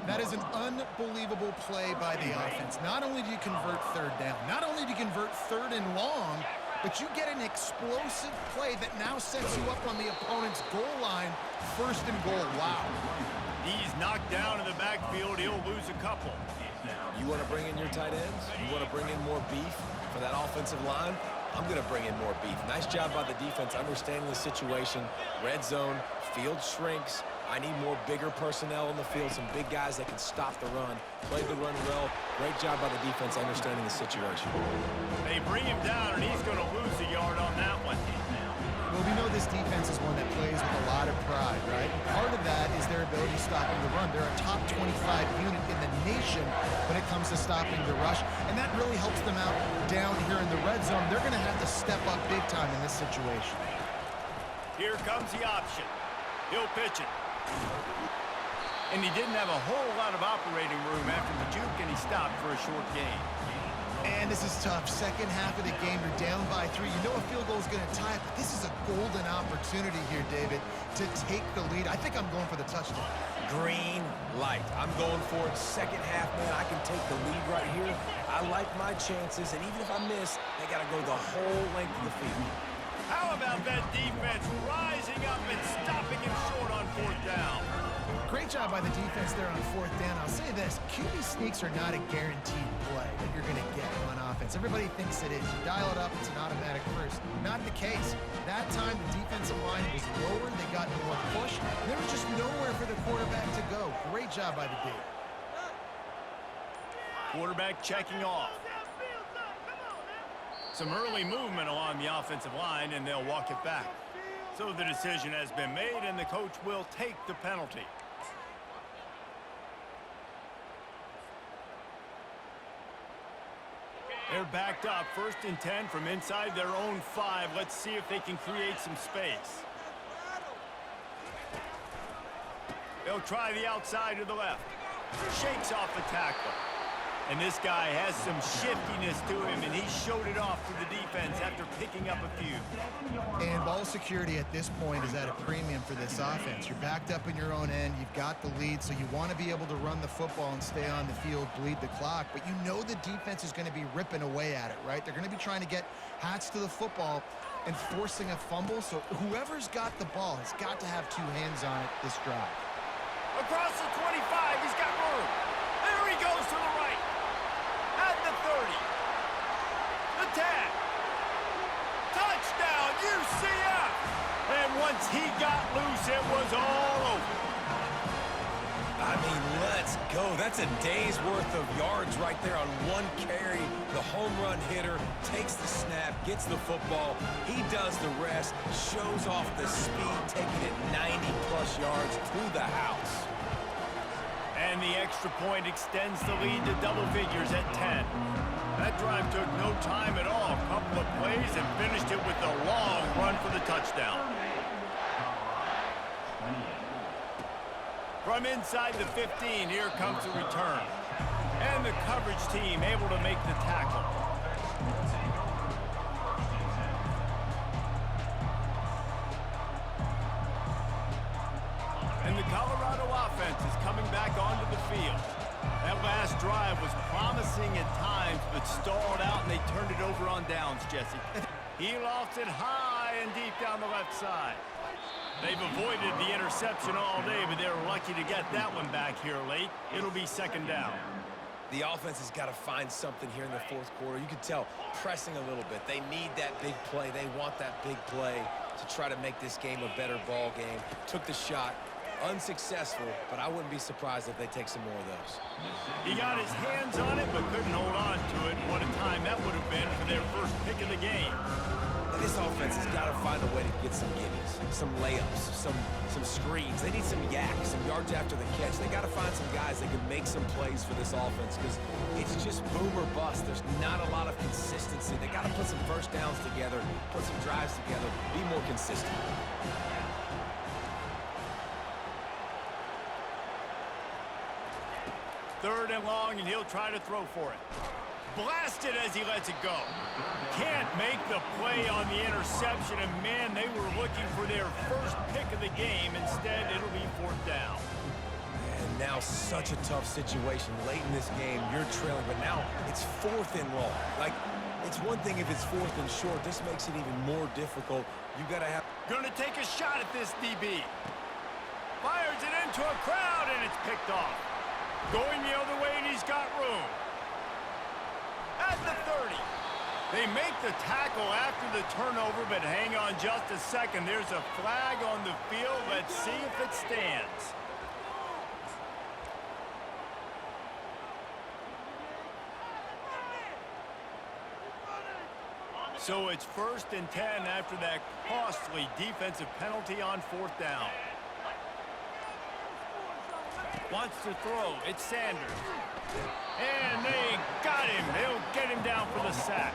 That is an unbelievable play by the offense. Not only do you convert 3rd down, not only do you convert 3rd and long, but you get an explosive play that now sets you up on the opponent's goal line, 1st and goal. Wow. He's knocked down in the backfield. He'll lose a couple. You want to bring in your tight ends? You want to bring in more beef for that offensive line? I'm going to bring in more beef. Nice job by the defense understanding the situation. Red zone, field shrinks. I need more bigger personnel in the field, some big guys that can stop the run. Played the run well. Great job by the defense understanding the situation. They bring him down, and he's going to lose a yard on that one. Well, we know this defense is one that plays with a lot of pride, right? Part of that is their ability stopping the run. They're a top 25 unit in the nation when it comes to stopping the rush, and that really helps them out down here in the red zone. They're going to have to step up big time in this situation. Here comes the option. He'll pitch it. And he didn't have a whole lot of operating room after the juke, and he stopped for a short gain. And this is tough. Second half of the game, you're down by 3. You know a field goal is going to tie it, but this is a golden opportunity here, David, to take the lead. I think I'm going for the touchdown. Green light. I'm going for it. Second half, man, I can take the lead right here. I like my chances, and even if I miss, they got to go the whole length of the field. How about that defense rising up and stopping him short on fourth down? Great job by the defense there on fourth down. I'll say this, QB sneaks are not a guaranteed play that you're going to get on offense. Everybody thinks it is. You dial it up, it's an automatic first. Not the case. That time, the defensive line was lower. They got more push. There was just nowhere for the quarterback to go. Great job by the D. Quarterback checking off. Some early movement along the offensive line, and they'll walk it back. So the decision has been made, and the coach will take the penalty. They're backed up, 1st and 10 from inside their own 5. Let's see if they can create some space. They'll try the outside to the left. Shakes off the tackle. And this guy has some shiftiness to him, and he showed it off to the defense after picking up a few. And ball security at this point is at a premium for this offense. You're backed up in your own end. You've got the lead, so you want to be able to run the football and stay on the field, bleed the clock. But you know the defense is going to be ripping away at it, right? They're going to be trying to get hats to the football and forcing a fumble. So whoever's got the ball has got to have 2 hands on it this drive. Across the 25, he's got room. There he goes to the right. At the 30. The 10. Touchdown, UCF! And once he got loose, it was all over. I mean, let's go. That's a day's worth of yards right there on one carry. The home run hitter takes the snap, gets the football. He does the rest, shows off the speed, taking it 90-plus yards through the house. And the extra point extends the lead to double figures at 10. That drive took no time at all. A couple of plays and finished it with a long run for the touchdown. From inside the 15, here comes the return. And the coverage team able to make the tackle. And the Colorado offense is coming back onto the field. That last drive was promising at times, but stalled out, and they turned it over on downs, Jesse. He lofts it high and deep down the left side. They've avoided the interception all day, but they're lucky to get that one back here late. It'll be 2nd down. The offense has got to find something here in the 4th quarter. You can tell, pressing a little bit. They need that big play. They want that big play to try to make this game a better ball game. Took the shot. Unsuccessful, but I wouldn't be surprised if they take some more of those. He got his hands on it, but couldn't hold on to it. What a time that would have been for their first pick of the game. And this offense has got to find a way to get some gimmies, some layups, some screens. They need some yaks, some yards after the catch. They got to find some guys that can make some plays for this offense, because it's just boom or bust. There's not a lot of consistency. They got to put some first downs together, put some drives together, be more consistent. Third and long, and he'll try to throw for it. Blasted as he lets it go. Can't make the play on the interception, and man, they were looking for their first pick of the game. Instead, it'll be 4th down. And now such a tough situation. Late in this game, you're trailing, but now it's 4th and long. Like, it's one thing if it's 4th and short. This makes it even more difficult. You got to have... Gonna take a shot at this DB. Fires it into a crowd, and it's picked off. Going the other way, and he's got room. At the 30. They make the tackle after the turnover, but hang on just a second. There's a flag on the field. Let's see if it stands. So it's 1st and 10 after that costly defensive penalty on 4th down. Wants to throw. It's Sanders. And they got him. They'll get him down for the sack.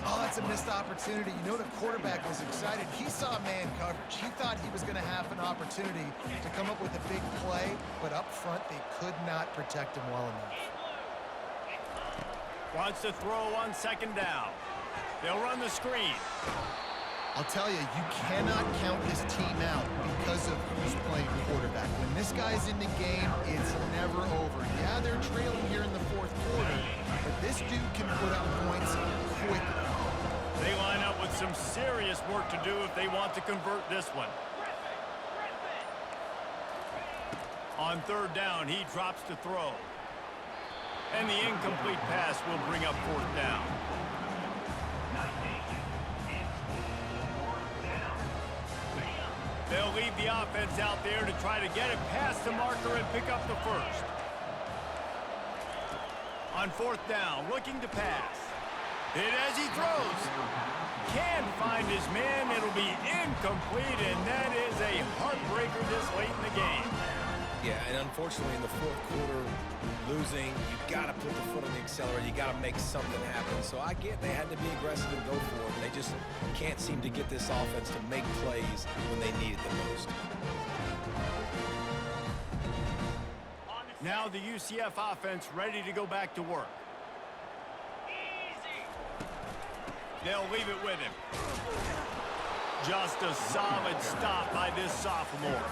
Oh, that's a missed opportunity. You know the quarterback was excited. He saw man coverage. He thought he was going to have an opportunity to come up with a big play, but up front they could not protect him well enough. Wants to throw on 2nd down. They'll run the screen. I'll tell you, you cannot count this team out because of who's playing quarterback. When this guy's in the game, it's never over. Yeah, they're trailing here in the 4th quarter, but this dude can put up points quickly. They line up with some serious work to do if they want to convert this one. On third down, he drops to throw. And the incomplete pass will bring up fourth down. They'll leave the offense out there to try to get it past the marker and pick up the first. On fourth down, looking to pass. Hit as he throws. Can't find his man. It'll be incomplete, and that is a heartbreaker this late in the game. Yeah, and unfortunately in the fourth quarter, losing, you got to put the foot on the accelerator. You got to make something happen. So I get they had to be aggressive and go for it. They just can't seem to get this offense to make plays when they need it the most. Now the UCF offense ready to go back to work. They'll leave it with him. Just a solid stop by this sophomore.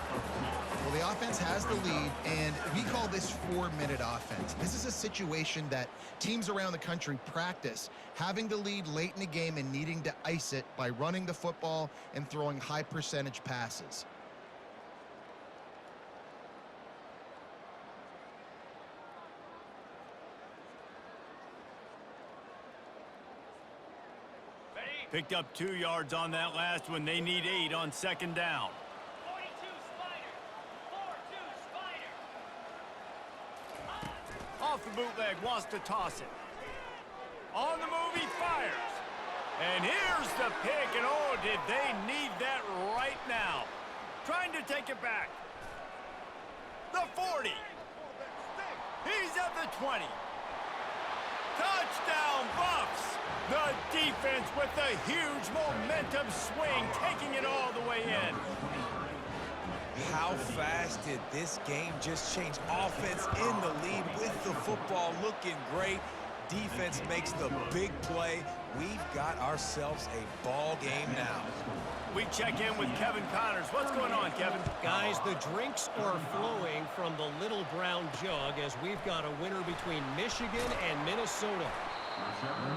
Well, the offense has the lead, and we call this 4-minute offense. This is a situation that teams around the country practice, having the lead late in the game and needing to ice it by running the football and throwing high-percentage passes. Picked up 2 yards on that last one. They need 8 on second down. 42 Spider. 4-2 Spider. Off the bootleg, wants to toss it. On the move, he fires. And here's the pick, and oh, did they need that right now. Trying to take it back. The 40. He's at the 20. Touchdown, Buffs! The defense with a huge momentum swing, taking it all the way in. How fast did this game just change? Offense in the lead with the football, looking great. Defense makes the big play. We've got ourselves a ball game now. We check in with Kevin Connors. What's going on, Kevin? Guys, the drinks are flowing from the little brown jug as we've got a winner between Michigan and Minnesota.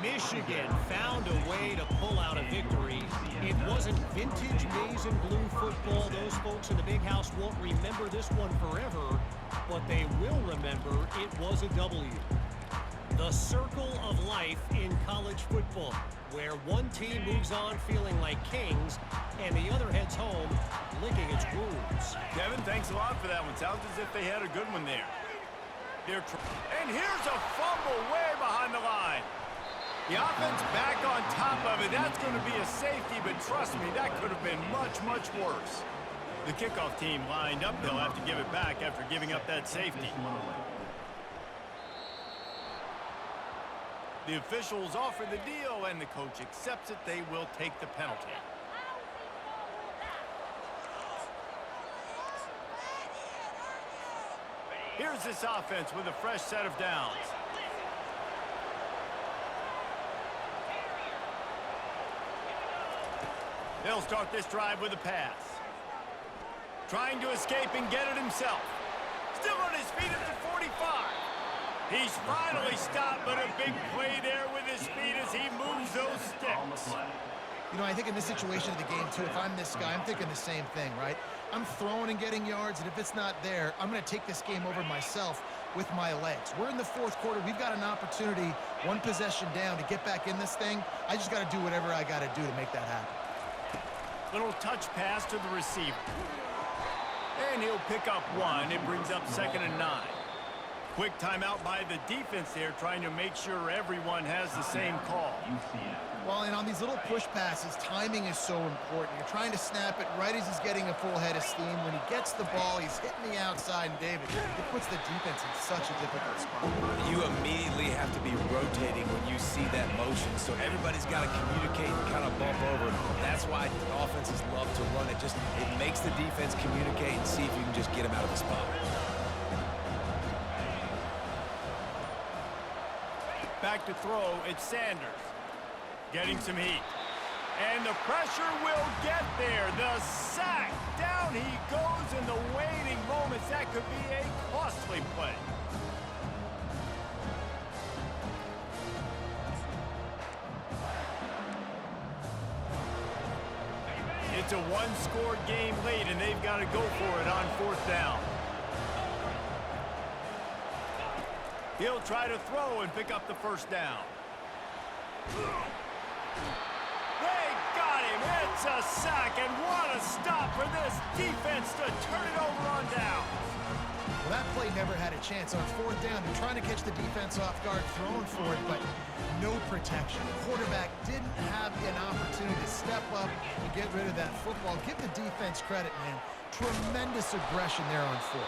Michigan found a way to pull out a victory. It wasn't vintage maize and blue football. Those folks in the big house won't remember this one forever, but they will remember it was a W. The circle of life in college football, where one team moves on feeling like kings and the other heads home licking its wounds. Kevin, thanks a lot for that one. Sounds as if they had a good one there. And here's a fumble way behind the line. The offense back on top of it. That's going to be a safety, but trust me, that could have been much, much worse. The kickoff team lined up. They'll have to give it back after giving up that safety. The officials offer the deal, and the coach accepts it. They will take the penalty. Here's this offense with a fresh set of downs. They'll start this drive with a pass. Trying to escape and get it himself. Still on his feet at the 45. He's finally stopped, but a big play there with his feet as he moves those sticks. You know, I think in this situation of the game, too, if I'm this guy, I'm thinking the same thing, right? I'm throwing and getting yards, and if it's not there, I'm going to take this game over myself with my legs. We're in the fourth quarter. We've got an opportunity, one possession down, to get back in this thing. I just got to do whatever I got to do to make that happen. Little touch pass to the receiver. And he'll pick up one. It brings up 2nd and 9. Quick timeout by the defense there, trying to make sure everyone has the same call. Well, and on these little push passes, timing is so important. You're trying to snap it right as he's getting a full head of steam. When he gets the ball, he's hitting the outside, and David, it puts the defense in such a difficult spot. You immediately have to be rotating when you see that motion, so everybody's got to communicate and kind of bump over. That's why offenses love to run it. It makes the defense communicate and see if you can just get him out of the spot. Back to throw, it's Sanders. Getting some heat. And the pressure will get there. The sack. Down he goes in the waiting moments. That could be a costly play. It's a one-score game late, and they've got to go for it on 4th down. He'll try to throw and pick up the first down. They got him. It's a sack, and what a stop for this defense to turn it over on down. Well, that play never had a chance on 4th down. They're trying to catch the defense off guard, throwing for it, but no protection. The quarterback didn't have an opportunity to step up and get rid of that football. Give the defense credit, man. Tremendous aggression there on 4th.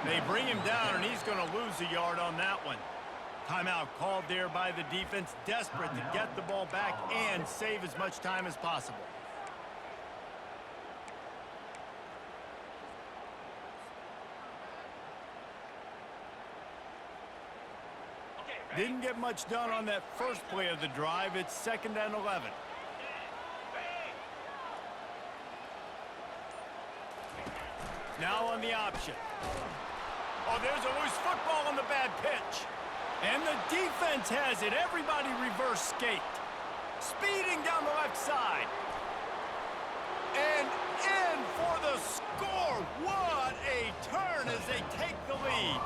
They bring him down, and he's going to lose a yard on that one. Timeout called there by the defense, desperate to get the ball back and save as much time as possible. Didn't get much done on that first play of the drive. It's 2nd and 11. Now on the option. Oh, there's a loose football on the bad pitch. And the defense has it. Everybody reverse skate. Speeding down the left side. And in for the score. What a turn as they take the lead.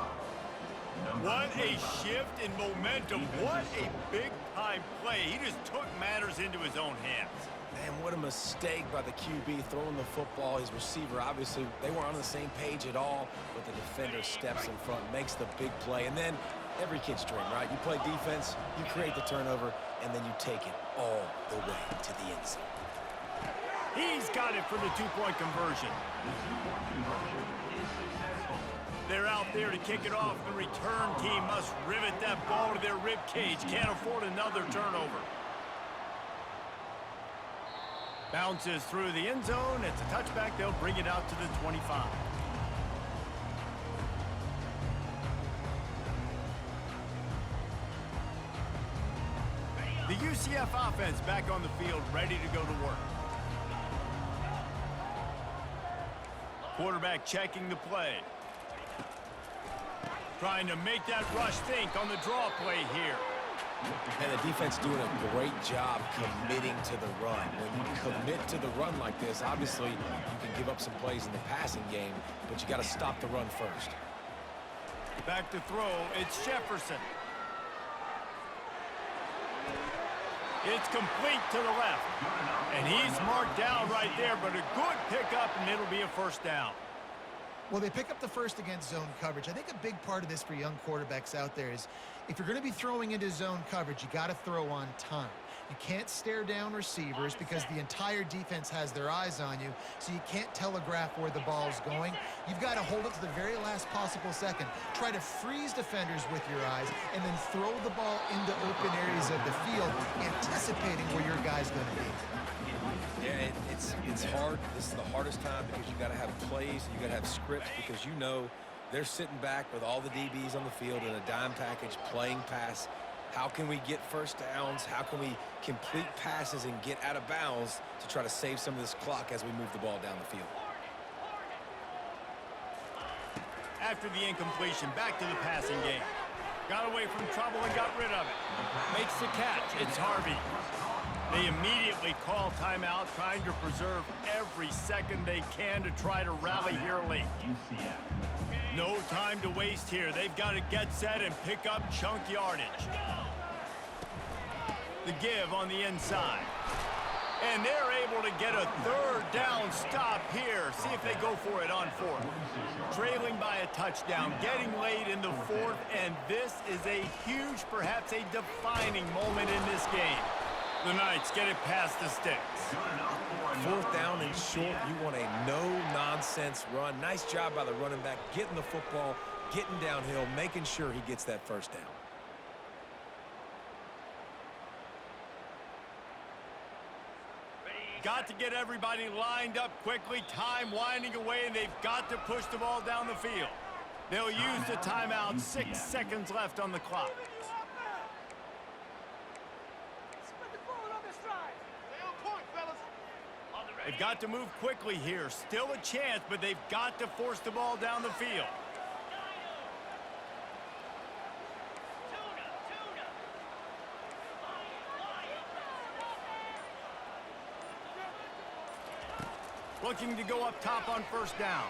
What a shift in momentum. What a big-time play. He just took matters into his own hands. Man, what a mistake by the QB throwing the football. His receiver, obviously, they weren't on the same page at all, but the defender steps in front, makes the big play, and then every kid's dream, right? You play defense, you create the turnover, and then you take it all the way to the end zone. He's got it for the two-point conversion. The two-point conversion is successful. They're out there to kick it off. The return team must rivet that ball to their rib cage. Can't afford another turnover. Bounces through the end zone. It's a touchback. They'll bring it out to the 25. The UCF offense back on the field, ready to go to work. Quarterback checking the play. Trying to make that rush think on the draw play here. And the defense doing a great job committing to the run. When you commit to the run like this, obviously you can give up some plays in the passing game, but you got to stop the run first. Back to throw, it's Jefferson. It's complete to the left. And he's marked down right there, but a good pickup, and it'll be a first down. Well, they pick up the first against zone coverage. I think a big part of this for young quarterbacks out there is if you're going to be throwing into zone coverage, you got to throw on time. You can't stare down receivers because the entire defense has their eyes on you, so you can't telegraph where the ball's going. You've got to hold it to the very last possible second. Try to freeze defenders with your eyes and then throw the ball into open areas of the field, anticipating where your guy's going to be. Yeah, it's hard. This is the hardest time because you got to have plays, you got to have scripts because you know they're sitting back with all the DBs on the field in a dime package playing pass. How can we get first downs? How can we complete passes and get out of bounds to try to save some of this clock as we move the ball down the field? After the incompletion, back to the passing game. Got away from trouble and got rid of it. Makes the catch. It's Harvey. They immediately call timeout, trying to preserve every second they can to try to rally here late. No time to waste here. They've got to get set and pick up chunk yardage. The give on the inside. And they're able to get a third down stop here. See if they go for it on 4th. Trailing by a touchdown, getting late in the 4th, and this is a huge, perhaps a defining moment in this game. The Knights get it past the sticks. 4th down and short, you want a no-nonsense run. Nice job by the running back, getting the football, getting downhill, making sure he gets that first down. Got to get everybody lined up quickly, time winding away, and they've got to push the ball down the field. They'll use the timeout, 6 seconds left on the clock. They've got to move quickly here. Still a chance, but they've got to force the ball down the field. looking to go up top on first down.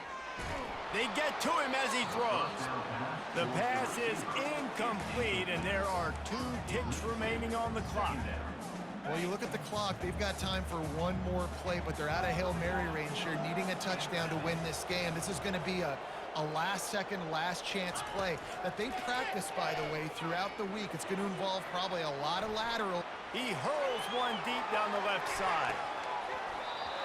They get to him as he throws. The pass is incomplete, and there are 2 ticks remaining on the clock. Well, you look at the clock, they've got time for one more play, but they're out of Hail Mary range here, needing a touchdown to win this game. This is going to be a last-second, last-chance play that they practice, by the way, throughout the week. It's going to involve probably a lot of lateral. He hurls one deep down the left side.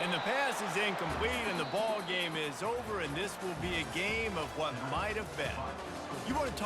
And the pass is incomplete, and the ball game is over, and this will be a game of what might have been. You want to talk